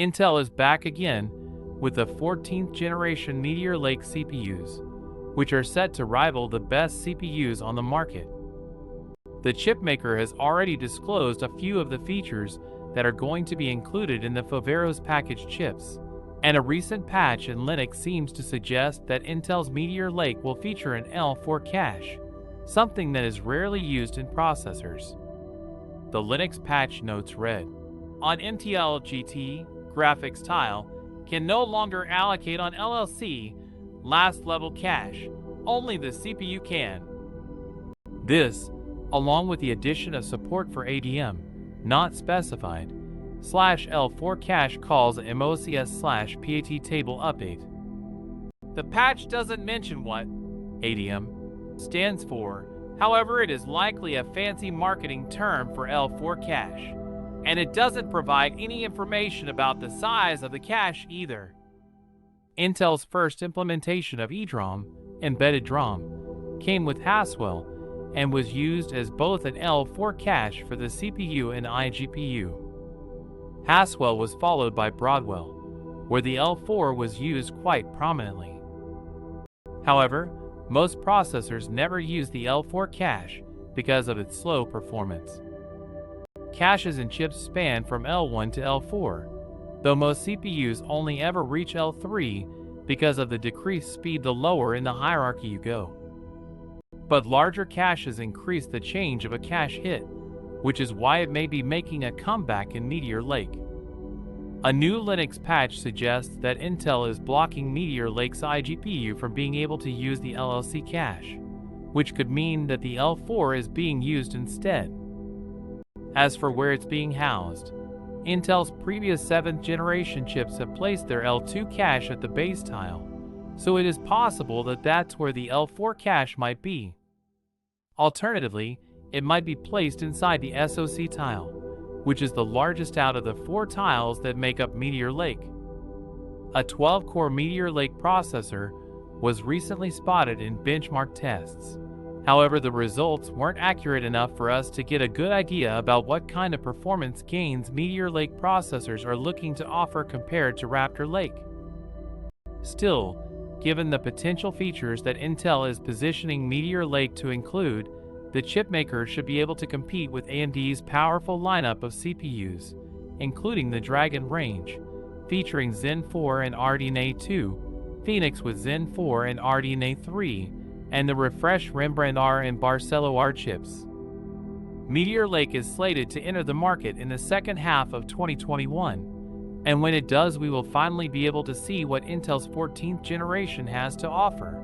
Intel is back again with the 14th generation Meteor Lake CPUs, which are set to rival the best CPUs on the market. The chipmaker has already disclosed a few of the features that are going to be included in the Foveros packaged chips, and a recent patch in Linux seems to suggest that Intel's Meteor Lake will feature an L4 cache, something that is rarely used in processors. The Linux patch notes read, "On MTL GT, graphics tile can no longer allocate on LLC last level cache, only the CPU can." This, along with the addition of support for ADM, not specified, /L4 cache calls MOCS/PAT table update. The patch doesn't mention what ADM stands for, however it is likely a fancy marketing term for L4 cache, and it doesn't provide any information about the size of the cache either. Intel's first implementation of EDROM, embedded DROM, came with Haswell and was used as both an L4 cache for the CPU and iGPU. Haswell was followed by Broadwell, where the L4 was used quite prominently. However, most processors never use the L4 cache because of its slow performance. Caches in chips span from L1 to L4, though most CPUs only ever reach L3 because of the decreased speed the lower in the hierarchy you go. But larger caches increase the change of a cache hit, which is why it may be making a comeback in Meteor Lake. A new Linux patch suggests that Intel is blocking Meteor Lake's iGPU from being able to use the LLC cache, which could mean that the L4 is being used instead. As for where it's being housed, Intel's previous 7th generation chips have placed their L2 cache at the base tile, so it is possible that that's where the L4 cache might be. Alternatively, it might be placed inside the SoC tile, which is the largest out of the 4 tiles that make up Meteor Lake. A 12-core Meteor Lake processor was recently spotted in benchmark tests. However, the results weren't accurate enough for us to get a good idea about what kind of performance gains Meteor Lake processors are looking to offer compared to Raptor Lake. Still, given the potential features that Intel is positioning Meteor Lake to include, the chipmaker should be able to compete with AMD's powerful lineup of CPUs, including the Dragon range, featuring Zen 4 and RDNA 2, Phoenix with Zen 4 and RDNA 3, and the refreshed Rembrandt R and Barcelo R chips. Meteor Lake is slated to enter the market in the second half of 2021, and when it does, we will finally be able to see what Intel's 14th generation has to offer.